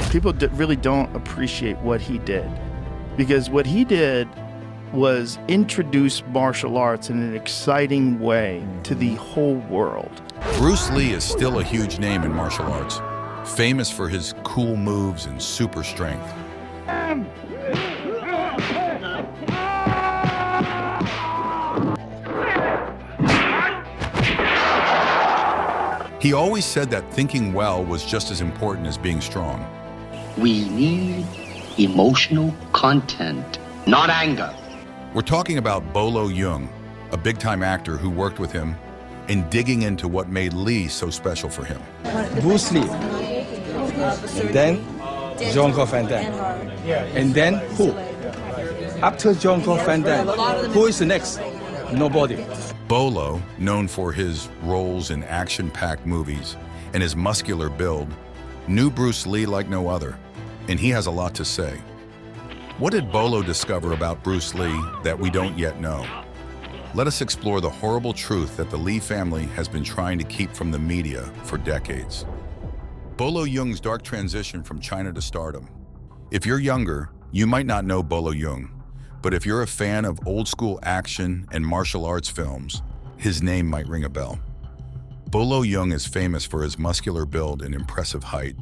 People really don't appreciate what he did, because what he did was introduce martial arts in an exciting way to the whole world. Bruce Lee is still a huge name in martial arts, famous for his cool moves and super strength. He always said that thinking well was just as important as being strong. We need emotional content, not anger. We're talking about Bolo Yeung, a big-time actor who worked with him, and digging into what made Lee so special for him. Bruce Lee, and then Jean-Claude Van Damme, and then who? After Jean-Claude Van Damme, who is the next? Nobody. Bolo, known for his roles in action-packed movies and his muscular build, knew Bruce Lee like no other, and he has a lot to say. What did Bolo discover about Bruce Lee that we don't yet know? Let us explore the horrible truth that the Lee family has been trying to keep from the media for decades. Bolo Yeung's dark transition from China to stardom. If you're younger, you might not know Bolo Yeung, but if you're a fan of old-school action and martial arts films, his name might ring a bell. Bolo Yeung is famous for his muscular build and impressive height,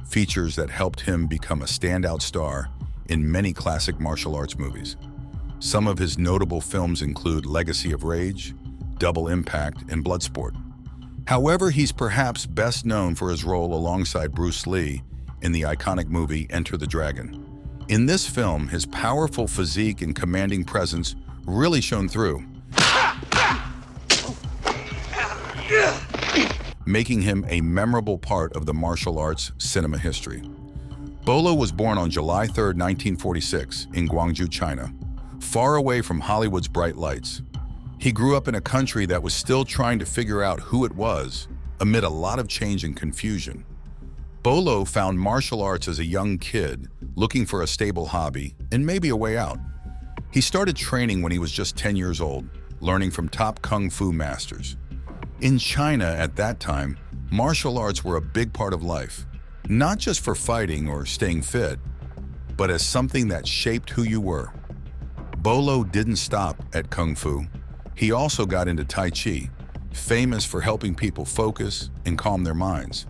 features that helped him become a standout star in many classic martial arts movies. Some of his notable films include Legacy of Rage, Double Impact, and Bloodsport. However, he's perhaps best known for his role alongside Bruce Lee in the iconic movie Enter the Dragon. In this film, his powerful physique and commanding presence really shone through, making him a memorable part of the martial arts cinema history. Bolo was born on July 3, 1946, in Gwangju, China, far away from Hollywood's bright lights. He grew up in a country that was still trying to figure out who it was, amid a lot of change and confusion. Bolo found martial arts as a young kid, looking for a stable hobby and maybe a way out. He started training when he was just 10 years old, learning from top kung fu masters. In China at that time, martial arts were a big part of life, not just for fighting or staying fit, but as something that shaped who you were. Bolo didn't stop at kung fu. He also got into Tai Chi, famous for helping people focus and calm their minds.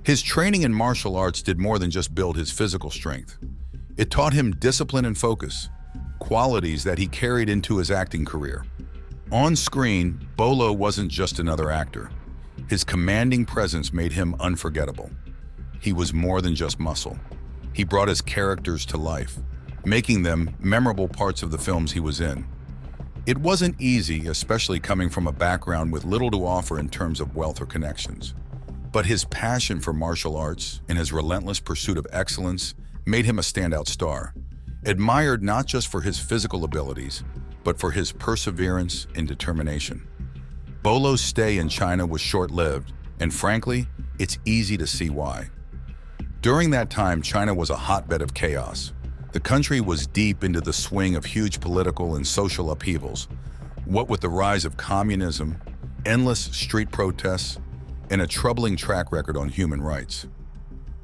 His training in martial arts did more than just build his physical strength. It taught him discipline and focus, qualities that he carried into his acting career. On screen, Bolo wasn't just another actor. His commanding presence made him unforgettable. He was more than just muscle. He brought his characters to life, making them memorable parts of the films he was in. It wasn't easy, especially coming from a background with little to offer in terms of wealth or connections. But his passion for martial arts and his relentless pursuit of excellence made him a standout star, admired not just for his physical abilities, but for his perseverance and determination. Bolo's stay in China was short-lived, and frankly, it's easy to see why. During that time, China was a hotbed of chaos. The country was deep into the swing of huge political and social upheavals, what with the rise of communism, endless street protests, and a troubling track record on human rights.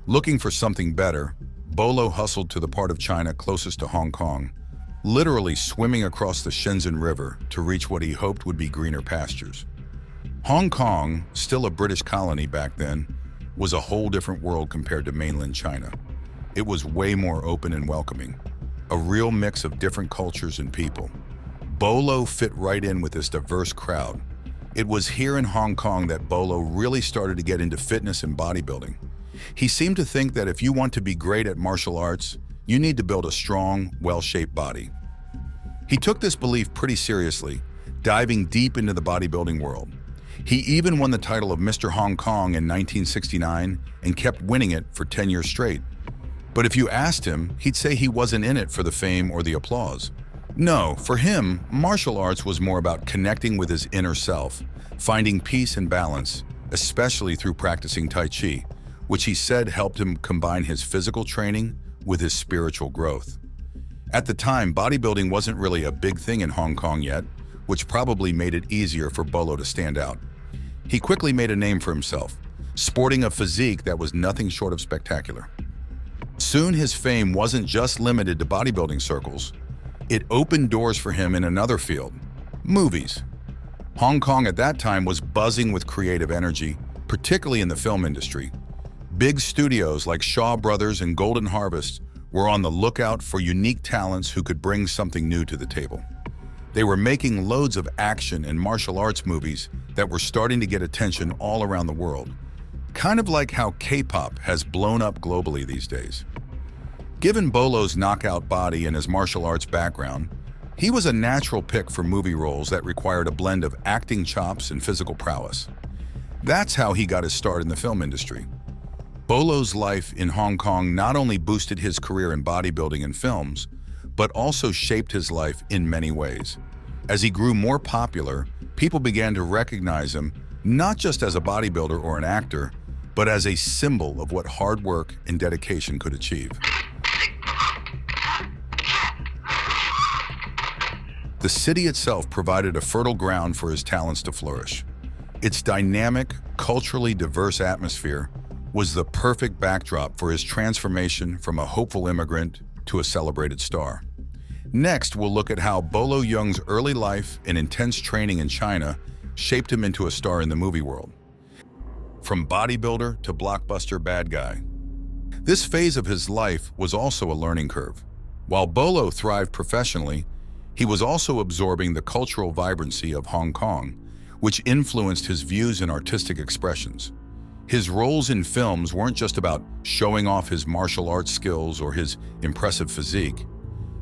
Looking for something better, Bolo hustled to the part of China closest to Hong Kong, literally swimming across the Shenzhen River to reach what he hoped would be greener pastures. Hong Kong, still a British colony back then, was a whole different world compared to mainland China. It was way more open and welcoming, a real mix of different cultures and people. Bolo fit right in with this diverse crowd. It was here in Hong Kong that Bolo really started to get into fitness and bodybuilding. He seemed to think that if you want to be great at martial arts, you need to build a strong, well-shaped body. He took this belief pretty seriously, diving deep into the bodybuilding world. He even won the title of Mr. Hong Kong in 1969 and kept winning it for 10 years straight. But if you asked him, he'd say he wasn't in it for the fame or the applause. No, for him, martial arts was more about connecting with his inner self, finding peace and balance, especially through practicing Tai Chi, which he said helped him combine his physical training with his spiritual growth. At the time, bodybuilding wasn't really a big thing in Hong Kong yet, which probably made it easier for Bolo to stand out. He quickly made a name for himself, sporting a physique that was nothing short of spectacular. Soon his fame wasn't just limited to bodybuilding circles. It opened doors for him in another field, movies. Hong Kong at that time was buzzing with creative energy, particularly in the film industry. Big studios like Shaw Brothers and Golden Harvest were on the lookout for unique talents who could bring something new to the table. They were making loads of action and martial arts movies that were starting to get attention all around the world, kind of like how K-pop has blown up globally these days. Given Bolo's knockout body and his martial arts background, he was a natural pick for movie roles that required a blend of acting chops and physical prowess. That's how he got his start in the film industry. Bolo's life in Hong Kong not only boosted his career in bodybuilding and films, but also shaped his life in many ways. As he grew more popular, people began to recognize him not just as a bodybuilder or an actor, but as a symbol of what hard work and dedication could achieve. The city itself provided a fertile ground for his talents to flourish. Its dynamic, culturally diverse atmosphere was the perfect backdrop for his transformation from a hopeful immigrant to a celebrated star. Next, we'll look at how Bolo Yeung's early life and intense training in China shaped him into a star in the movie world. From bodybuilder to blockbuster bad guy. This phase of his life was also a learning curve. While Bolo thrived professionally, he was also absorbing the cultural vibrancy of Hong Kong, which influenced his views and artistic expressions. His roles in films weren't just about showing off his martial arts skills or his impressive physique.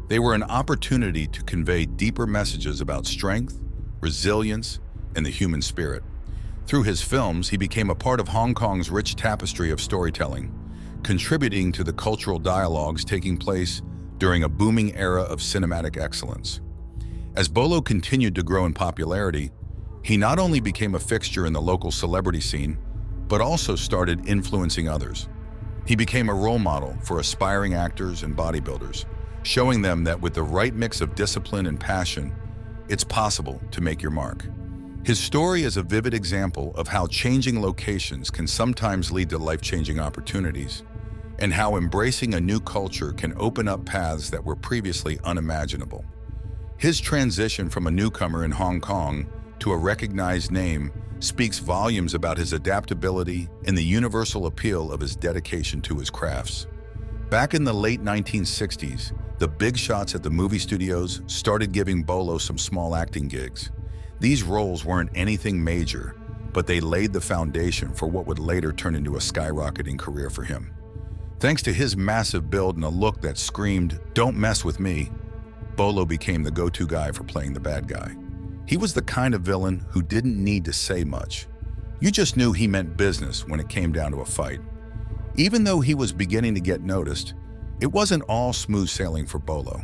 They were an opportunity to convey deeper messages about strength, resilience, and the human spirit. Through his films, he became a part of Hong Kong's rich tapestry of storytelling, contributing to the cultural dialogues taking place during a booming era of cinematic excellence. As Bolo continued to grow in popularity, he not only became a fixture in the local celebrity scene, but also started influencing others. He became a role model for aspiring actors and bodybuilders, showing them that with the right mix of discipline and passion, it's possible to make your mark. His story is a vivid example of how changing locations can sometimes lead to life-changing opportunities, and how embracing a new culture can open up paths that were previously unimaginable. His transition from a newcomer in Hong Kong to a recognized name speaks volumes about his adaptability and the universal appeal of his dedication to his crafts. Back in the late 1960s, the big shots at the movie studios started giving Bolo some small acting gigs. These roles weren't anything major, but they laid the foundation for what would later turn into a skyrocketing career for him. Thanks to his massive build and a look that screamed, "Don't mess with me," Bolo became the go-to guy for playing the bad guy. He was the kind of villain who didn't need to say much. You just knew he meant business when it came down to a fight. Even though he was beginning to get noticed, it wasn't all smooth sailing for Bolo.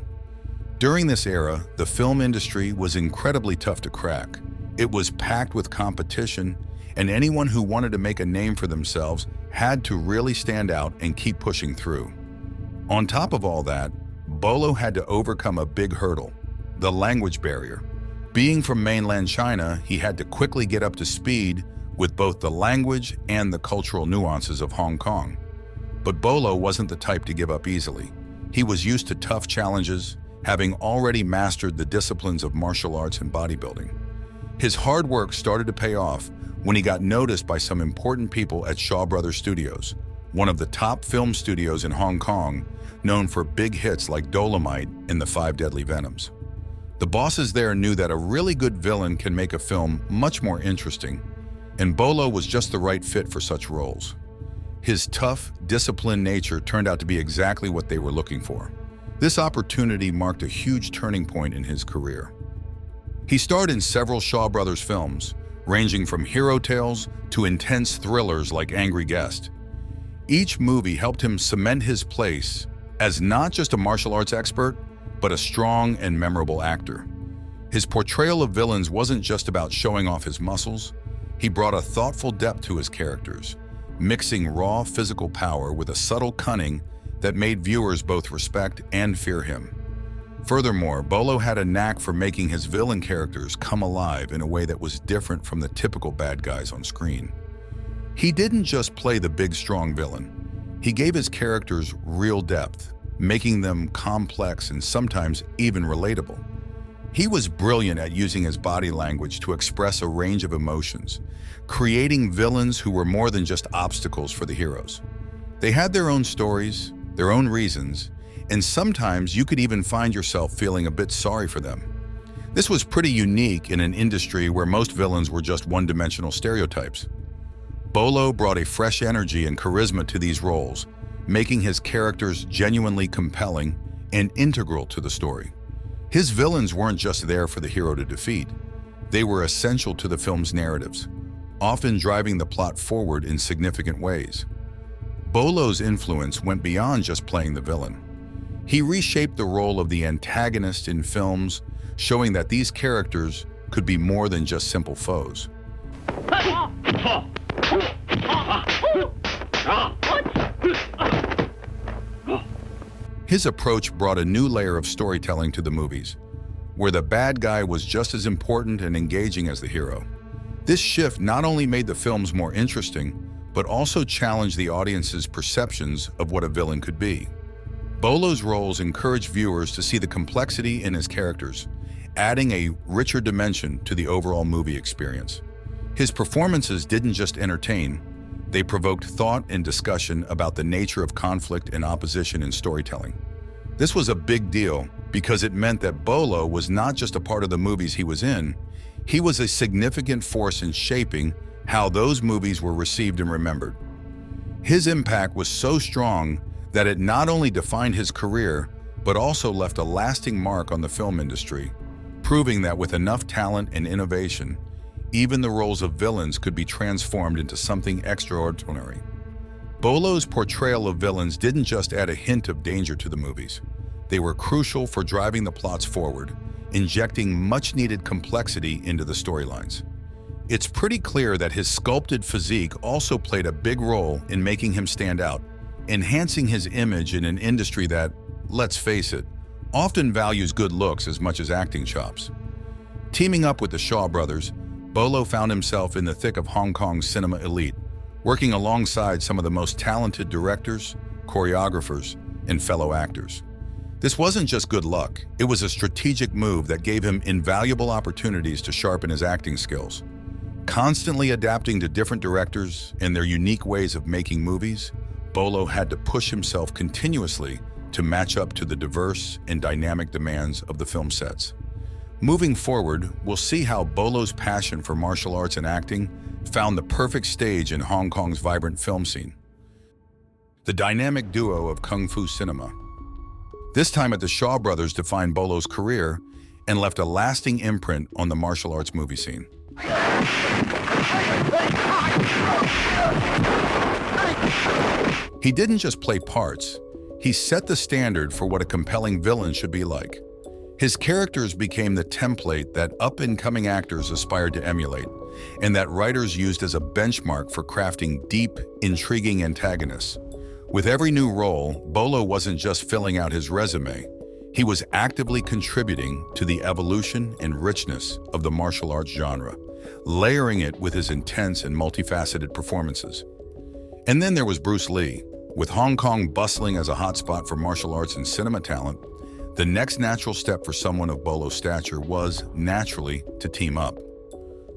During this era, the film industry was incredibly tough to crack. It was packed with competition, and anyone who wanted to make a name for themselves had to really stand out and keep pushing through. On top of all that, Bolo had to overcome a big hurdle, the language barrier. Being from mainland China, he had to quickly get up to speed with both the language and the cultural nuances of Hong Kong. But Bolo wasn't the type to give up easily. He was used to tough challenges, having already mastered the disciplines of martial arts and bodybuilding. His hard work started to pay off when he got noticed by some important people at Shaw Brothers Studios, one of the top film studios in Hong Kong, known for big hits like Dolomite and The Five Deadly Venoms. The bosses there knew that a really good villain can make a film much more interesting, and Bolo was just the right fit for such roles. His tough, disciplined nature turned out to be exactly what they were looking for. This opportunity marked a huge turning point in his career. He starred in several Shaw Brothers films, ranging from hero tales to intense thrillers like Angry Guest. Each movie helped him cement his place as not just a martial arts expert, but a strong and memorable actor. His portrayal of villains wasn't just about showing off his muscles. He brought a thoughtful depth to his characters, mixing raw physical power with a subtle cunning that made viewers both respect and fear him. Furthermore, Bolo had a knack for making his villain characters come alive in a way that was different from the typical bad guys on screen. He didn't just play the big, strong villain. He gave his characters real depth, making them complex and sometimes even relatable. He was brilliant at using his body language to express a range of emotions, creating villains who were more than just obstacles for the heroes. They had their own stories, their own reasons, and sometimes you could even find yourself feeling a bit sorry for them. This was pretty unique in an industry where most villains were just one-dimensional stereotypes. Bolo brought a fresh energy and charisma to these roles, making his characters genuinely compelling and integral to the story. His villains weren't just there for the hero to defeat. They were essential to the film's narratives, often driving the plot forward in significant ways. Bolo's influence went beyond just playing the villain. He reshaped the role of the antagonist in films, showing that these characters could be more than just simple foes. His approach brought a new layer of storytelling to the movies, where the bad guy was just as important and engaging as the hero. This shift not only made the films more interesting, but also challenged the audience's perceptions of what a villain could be. Bolo's roles encouraged viewers to see the complexity in his characters, adding a richer dimension to the overall movie experience. His performances didn't just entertain, they provoked thought and discussion about the nature of conflict and opposition in storytelling. This was a big deal because it meant that Bolo was not just a part of the movies he was in, he was a significant force in shaping how those movies were received and remembered. His impact was so strong that it not only defined his career, but also left a lasting mark on the film industry, proving that with enough talent and innovation, even the roles of villains could be transformed into something extraordinary. Bolo's portrayal of villains didn't just add a hint of danger to the movies. They were crucial for driving the plots forward, injecting much-needed complexity into the storylines. It's pretty clear that his sculpted physique also played a big role in making him stand out, enhancing his image in an industry that, let's face it, often values good looks as much as acting chops. Teaming up with the Shaw brothers, Bolo found himself in the thick of Hong Kong's cinema elite, working alongside some of the most talented directors, choreographers, and fellow actors. This wasn't just good luck, it was a strategic move that gave him invaluable opportunities to sharpen his acting skills. Constantly adapting to different directors and their unique ways of making movies, Bolo had to push himself continuously to match up to the diverse and dynamic demands of the film sets. Moving forward, we'll see how Bolo's passion for martial arts and acting found the perfect stage in Hong Kong's vibrant film scene. The dynamic duo of Kung Fu cinema. This time at the Shaw brothers defined Bolo's career and left a lasting imprint on the martial arts movie scene. He didn't just play parts, he set the standard for what a compelling villain should be like. His characters became the template that up-and-coming actors aspired to emulate, and that writers used as a benchmark for crafting deep, intriguing antagonists. With every new role, Bolo wasn't just filling out his resume, he was actively contributing to the evolution and richness of the martial arts genre, layering it with his intense and multifaceted performances. And then there was Bruce Lee. With Hong Kong bustling as a hotspot for martial arts and cinema talent, the next natural step for someone of Bolo's stature was, naturally, to team up.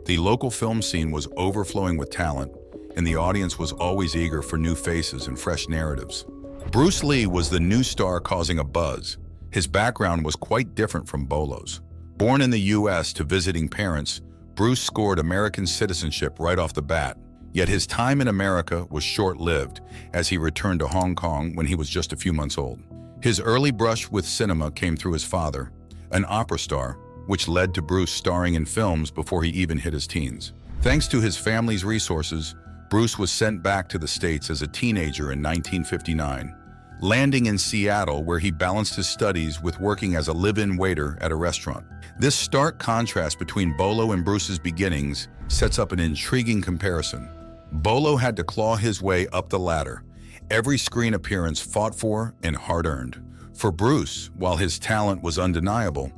The local film scene was overflowing with talent, and the audience was always eager for new faces and fresh narratives. Bruce Lee was the new star causing a buzz. His background was quite different from Bolo's. Born in the US to visiting parents, Bruce scored American citizenship right off the bat. Yet his time in America was short-lived, as he returned to Hong Kong when he was just a few months old. His early brush with cinema came through his father, an opera star, which led to Bruce starring in films before he even hit his teens. Thanks to his family's resources, Bruce was sent back to the States as a teenager in 1959, landing in Seattle where he balanced his studies with working as a live-in waiter at a restaurant. This stark contrast between Bolo and Bruce's beginnings sets up an intriguing comparison. Bolo had to claw his way up the ladder, every screen appearance fought for and hard-earned. For Bruce, while his talent was undeniable,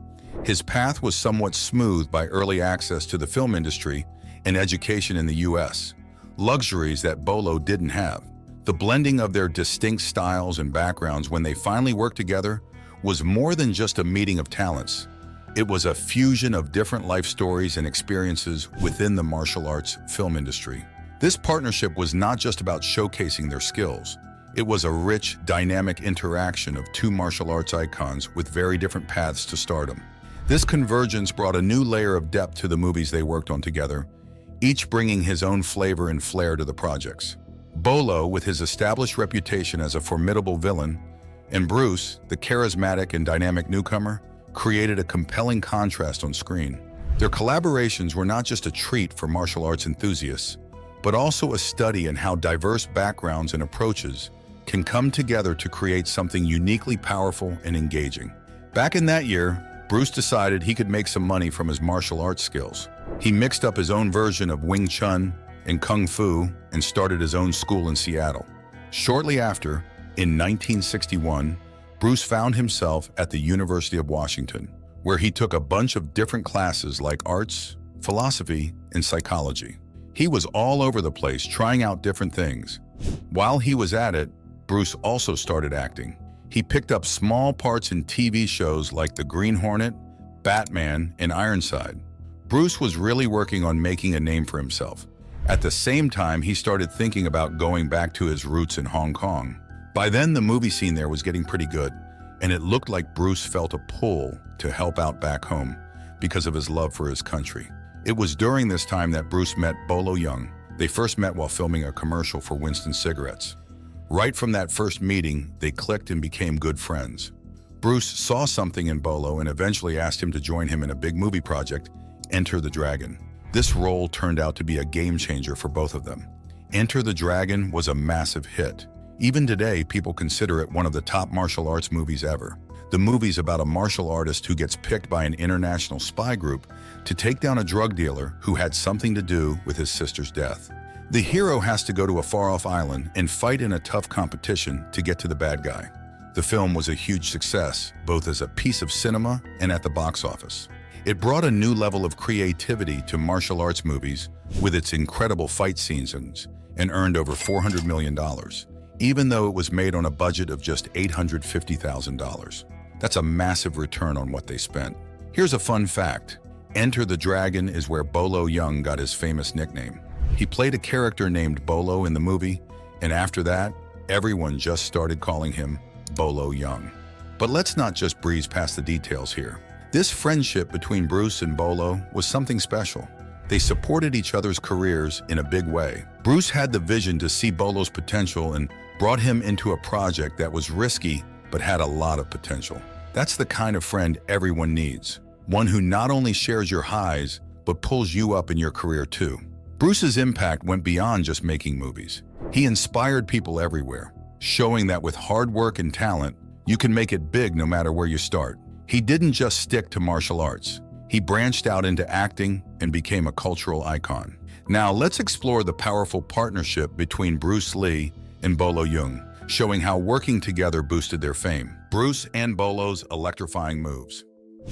his path was somewhat smoothed by early access to the film industry and education in the US, luxuries that Bolo didn't have. The blending of their distinct styles and backgrounds when they finally worked together was more than just a meeting of talents. It was a fusion of different life stories and experiences within the martial arts film industry. This partnership was not just about showcasing their skills. It was a rich, dynamic interaction of two martial arts icons with very different paths to stardom. This convergence brought a new layer of depth to the movies they worked on together, each bringing his own flavor and flair to the projects. Bolo, with his established reputation as a formidable villain, and Bruce, the charismatic and dynamic newcomer, created a compelling contrast on screen. Their collaborations were not just a treat for martial arts enthusiasts, but also a study in how diverse backgrounds and approaches can come together to create something uniquely powerful and engaging. Back in that year, Bruce decided he could make some money from his martial arts skills. He mixed up his own version of Wing Chun and Kung Fu and started his own school in Seattle. Shortly after, in 1961, Bruce found himself at the University of Washington, where he took a bunch of different classes like arts, philosophy, and psychology. He was all over the place trying out different things. While he was at it, Bruce also started acting. He picked up small parts in TV shows like The Green Hornet, Batman, and Ironside. Bruce was really working on making a name for himself. At the same time, he started thinking about going back to his roots in Hong Kong. By then, the movie scene there was getting pretty good, and it looked like Bruce felt a pull to help out back home because of his love for his country. It was during this time that Bruce met Bolo Yeung. They first met while filming a commercial for Winston cigarettes. Right from that first meeting, they clicked and became good friends. Bruce saw something in Bolo and eventually asked him to join him in a big movie project, Enter the Dragon. This role turned out to be a game changer for both of them. Enter the Dragon was a massive hit. Even today, people consider it one of the top martial arts movies ever. The movie's about a martial artist who gets picked by an international spy group to take down a drug dealer who had something to do with his sister's death. The hero has to go to a far-off island and fight in a tough competition to get to the bad guy. The film was a huge success, both as a piece of cinema and at the box office. It brought a new level of creativity to martial arts movies with its incredible fight scenes and earned over $400 million, even though it was made on a budget of just $850,000. That's a massive return on what they spent. Here's a fun fact. Enter the Dragon is where Bolo Yeung got his famous nickname. He played a character named Bolo in the movie, and after that, everyone just started calling him Bolo Yeung. But let's not just breeze past the details here. This friendship between Bruce and Bolo was something special. They supported each other's careers in a big way. Bruce had the vision to see Bolo's potential and brought him into a project that was risky but had a lot of potential. That's the kind of friend everyone needs. One who not only shares your highs, but pulls you up in your career too. Bruce's impact went beyond just making movies. He inspired people everywhere, showing that with hard work and talent, you can make it big no matter where you start. He didn't just stick to martial arts. He branched out into acting and became a cultural icon. Now let's explore the powerful partnership between Bruce Lee and Bolo Yeung, showing how working together boosted their fame. Bruce and Bolo's electrifying moves.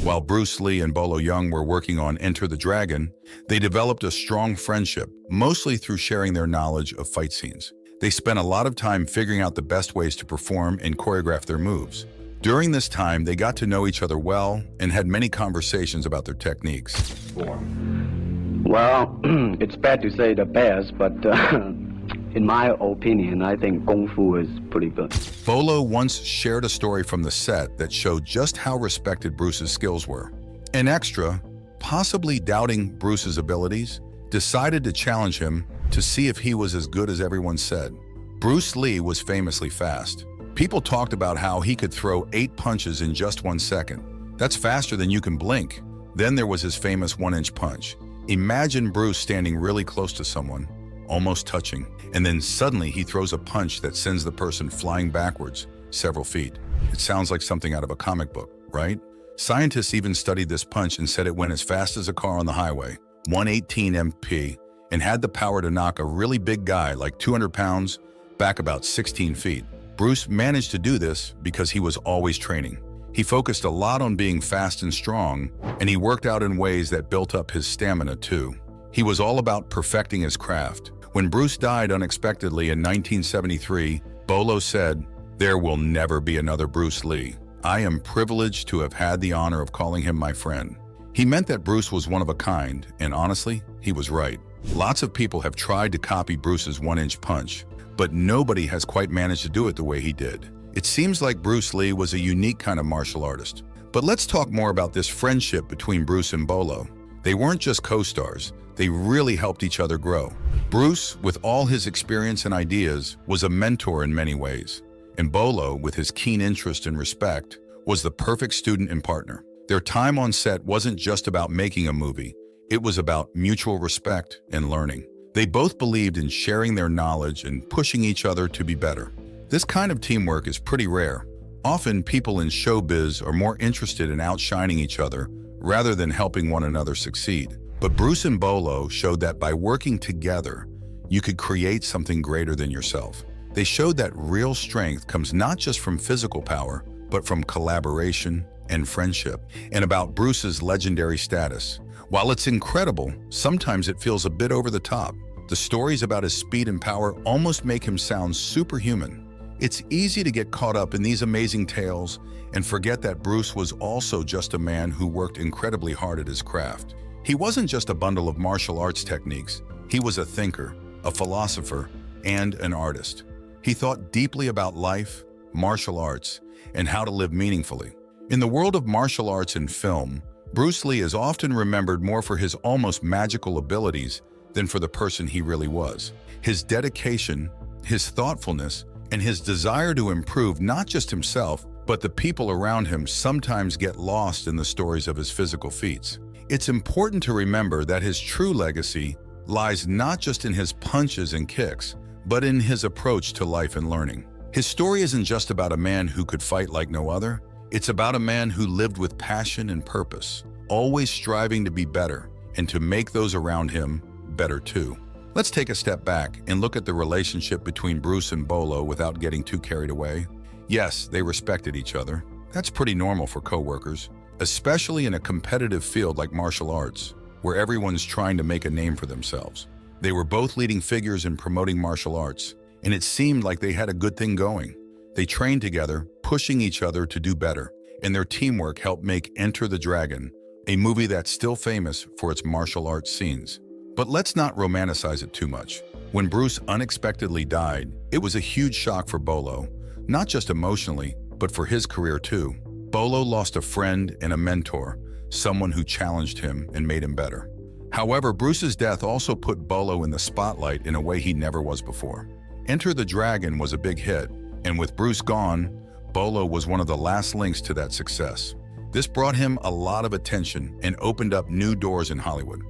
While Bruce Lee and Bolo Yeung were working on Enter the Dragon, they developed a strong friendship, mostly through sharing their knowledge of fight scenes. They spent a lot of time figuring out the best ways to perform and choreograph their moves. During this time, they got to know each other well and had many conversations about their techniques. Well, it's bad to say the best, but in my opinion, I think Kung Fu is pretty good. Bolo once shared a story from the set that showed just how respected Bruce's skills were. An extra, possibly doubting Bruce's abilities, decided to challenge him to see if he was as good as everyone said. Bruce Lee was famously fast. People talked about how he could throw 8 punches in just 1 second. That's faster than you can blink. Then there was his famous 1-inch punch. Imagine Bruce standing really close to someone, almost touching, and then suddenly he throws a punch that sends the person flying backwards several feet. It sounds like something out of a comic book, right? Scientists even studied this punch and said it went as fast as a car on the highway, 118 mph, and had the power to knock a really big guy like 200 pounds back about 16 feet. Bruce managed to do this because he was always training. He focused a lot on being fast and strong, and he worked out in ways that built up his stamina too. He was all about perfecting his craft. When Bruce died unexpectedly in 1973, Bolo said, "There will never be another Bruce Lee. I am privileged to have had the honor of calling him my friend." He meant that Bruce was one of a kind, and honestly, he was right. Lots of people have tried to copy Bruce's one-inch punch, but nobody has quite managed to do it the way he did. It seems like Bruce Lee was a unique kind of martial artist. But let's talk more about this friendship between Bruce and Bolo. They weren't just co-stars, they really helped each other grow. Bruce, with all his experience and ideas, was a mentor in many ways. And Bolo, with his keen interest and respect, was the perfect student and partner. Their time on set wasn't just about making a movie, it was about mutual respect and learning. They both believed in sharing their knowledge and pushing each other to be better. This kind of teamwork is pretty rare. Often people in showbiz are more interested in outshining each other rather than helping one another succeed. But Bruce and Bolo showed that by working together, you could create something greater than yourself. They showed that real strength comes not just from physical power, but from collaboration and friendship. And about Bruce's legendary status, while it's incredible, sometimes it feels a bit over the top. The stories about his speed and power almost make him sound superhuman. It's easy to get caught up in these amazing tales and forget that Bruce was also just a man who worked incredibly hard at his craft. He wasn't just a bundle of martial arts techniques. He was a thinker, a philosopher, and an artist. He thought deeply about life, martial arts, and how to live meaningfully. In the world of martial arts and film, Bruce Lee is often remembered more for his almost magical abilities than for the person he really was. His dedication, his thoughtfulness, and his desire to improve not just himself, but the people around him sometimes get lost in the stories of his physical feats. It's important to remember that his true legacy lies not just in his punches and kicks, but in his approach to life and learning. His story isn't just about a man who could fight like no other. It's about a man who lived with passion and purpose, always striving to be better and to make those around him better too. Let's take a step back and look at the relationship between Bruce and Bolo without getting too carried away. Yes, they respected each other. That's pretty normal for co-workers, especially in a competitive field like martial arts, where everyone's trying to make a name for themselves. They were both leading figures in promoting martial arts, and it seemed like they had a good thing going. They trained together, pushing each other to do better, and their teamwork helped make Enter the Dragon, a movie that's still famous for its martial arts scenes. But let's not romanticize it too much. When Bruce unexpectedly died, it was a huge shock for Bolo, not just emotionally, but for his career too. Bolo lost a friend and a mentor, someone who challenged him and made him better. However, Bruce's death also put Bolo in the spotlight in a way he never was before. Enter the Dragon was a big hit, and with Bruce gone, Bolo was one of the last links to that success. This brought him a lot of attention and opened up new doors in Hollywood,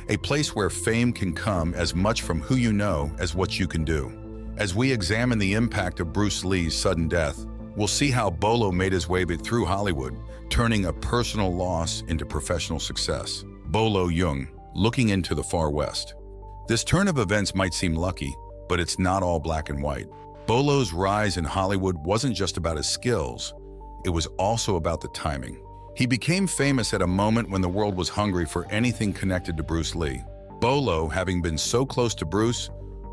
a place where fame can come as much from who you know as what you can do. As we examine the impact of Bruce Lee's sudden death, we'll see how Bolo made his way through Hollywood, turning a personal loss into professional success. Bolo Yeung, looking into the far west. This turn of events might seem lucky, but it's not all black and white. Bolo's rise in Hollywood wasn't just about his skills, it was also about the timing. He became famous at a moment when the world was hungry for anything connected to Bruce Lee. Bolo, having been so close to Bruce,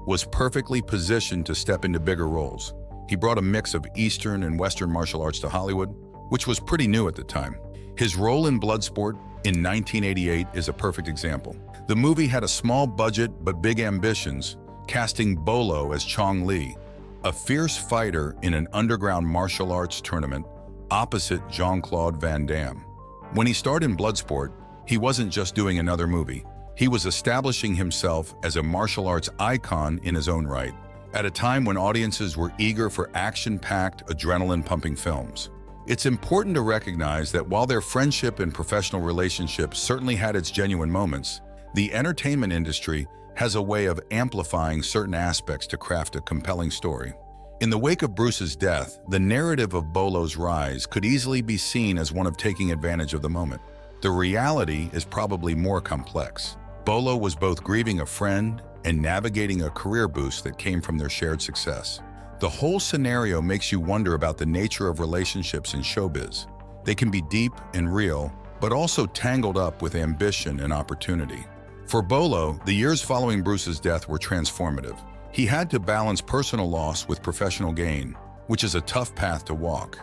was perfectly positioned to step into bigger roles. He brought a mix of Eastern and Western martial arts to Hollywood, which was pretty new at the time. His role in Bloodsport in 1988 is a perfect example. The movie had a small budget but big ambitions, casting Bolo as Chong Li, a fierce fighter in an underground martial arts tournament opposite Jean-Claude Van Damme. When he starred in Bloodsport, he wasn't just doing another movie. He was establishing himself as a martial arts icon in his own right, at a time when audiences were eager for action-packed, adrenaline-pumping films. It's important to recognize that while their friendship and professional relationship certainly had its genuine moments, the entertainment industry has a way of amplifying certain aspects to craft a compelling story. In the wake of Bruce's death, the narrative of Bolo's rise could easily be seen as one of taking advantage of the moment. The reality is probably more complex. Bolo was both grieving a friend and navigating a career boost that came from their shared success. The whole scenario makes you wonder about the nature of relationships in showbiz. They can be deep and real, but also tangled up with ambition and opportunity. For Bolo, the years following Bruce's death were transformative. He had to balance personal loss with professional gain, which is a tough path to walk.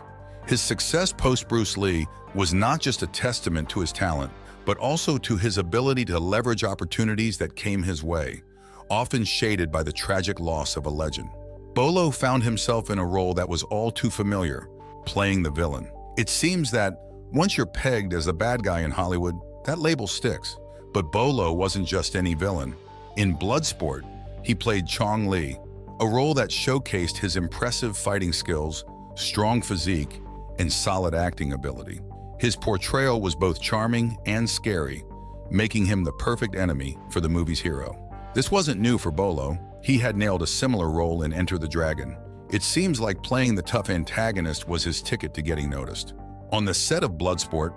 His success post-Bruce Lee was not just a testament to his talent, but also to his ability to leverage opportunities that came his way, often shaded by the tragic loss of a legend. Bolo found himself in a role that was all too familiar, playing the villain. It seems that once you're pegged as a bad guy in Hollywood, that label sticks. But Bolo wasn't just any villain. In Bloodsport, he played Chong Li, a role that showcased his impressive fighting skills, strong physique, and solid acting ability. His portrayal was both charming and scary, making him the perfect enemy for the movie's hero. This wasn't new for Bolo. He had nailed a similar role in Enter the Dragon. It seems like playing the tough antagonist was his ticket to getting noticed. On the set of Bloodsport,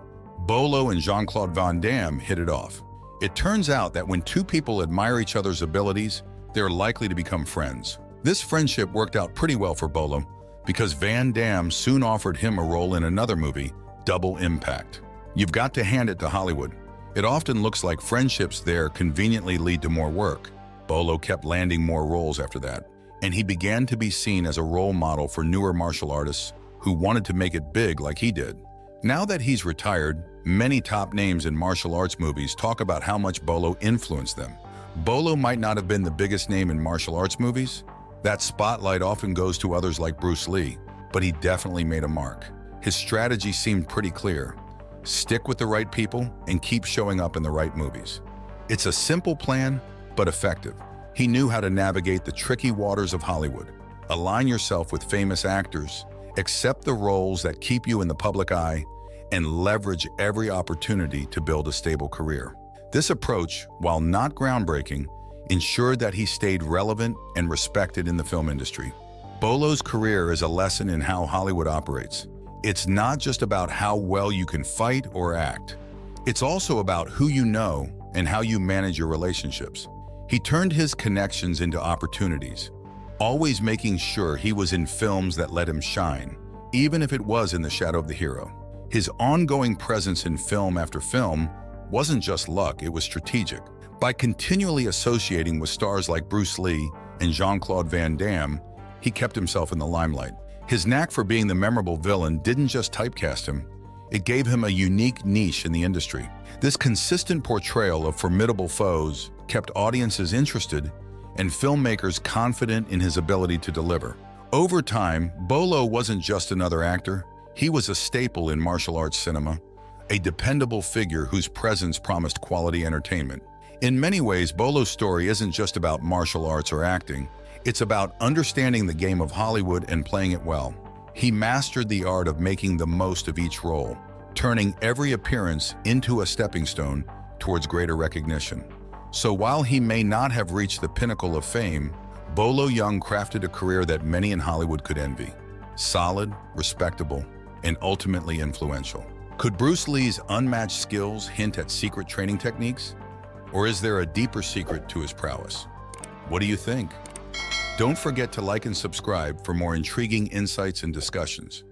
Bolo and Jean-Claude Van Damme hit it off. It turns out that when two people admire each other's abilities, they're likely to become friends. This friendship worked out pretty well for Bolo because Van Damme soon offered him a role in another movie, Double Impact. You've got to hand it to Hollywood. It often looks like friendships there conveniently lead to more work. Bolo kept landing more roles after that, and he began to be seen as a role model for newer martial artists who wanted to make it big like he did. Now that he's retired, many top names in martial arts movies talk about how much Bolo influenced them. Bolo might not have been the biggest name in martial arts movies. That spotlight often goes to others like Bruce Lee, but he definitely made a mark. His strategy seemed pretty clear. Stick with the right people and keep showing up in the right movies. It's a simple plan, but effective. He knew how to navigate the tricky waters of Hollywood. Align yourself with famous actors, accept the roles that keep you in the public eye, and leverage every opportunity to build a stable career. This approach, while not groundbreaking, ensured that he stayed relevant and respected in the film industry. Bolo's career is a lesson in how Hollywood operates. It's not just about how well you can fight or act. It's also about who you know and how you manage your relationships. He turned his connections into opportunities, always making sure he was in films that let him shine, even if it was in the shadow of the hero. His ongoing presence in film after film wasn't just luck, it was strategic. By continually associating with stars like Bruce Lee and Jean-Claude Van Damme, he kept himself in the limelight. His knack for being the memorable villain didn't just typecast him, it gave him a unique niche in the industry. This consistent portrayal of formidable foes kept audiences interested and filmmakers confident in his ability to deliver. Over time, Bolo wasn't just another actor, he was a staple in martial arts cinema, a dependable figure whose presence promised quality entertainment. In many ways, Bolo's story isn't just about martial arts or acting, it's about understanding the game of Hollywood and playing it well. He mastered the art of making the most of each role, turning every appearance into a stepping stone towards greater recognition. So while he may not have reached the pinnacle of fame, Bolo Yeung crafted a career that many in Hollywood could envy. Solid, respectable, and ultimately influential. Could Bruce Lee's unmatched skills hint at secret training techniques? Or is there a deeper secret to his prowess? What do you think? Don't forget to like and subscribe for more intriguing insights and discussions.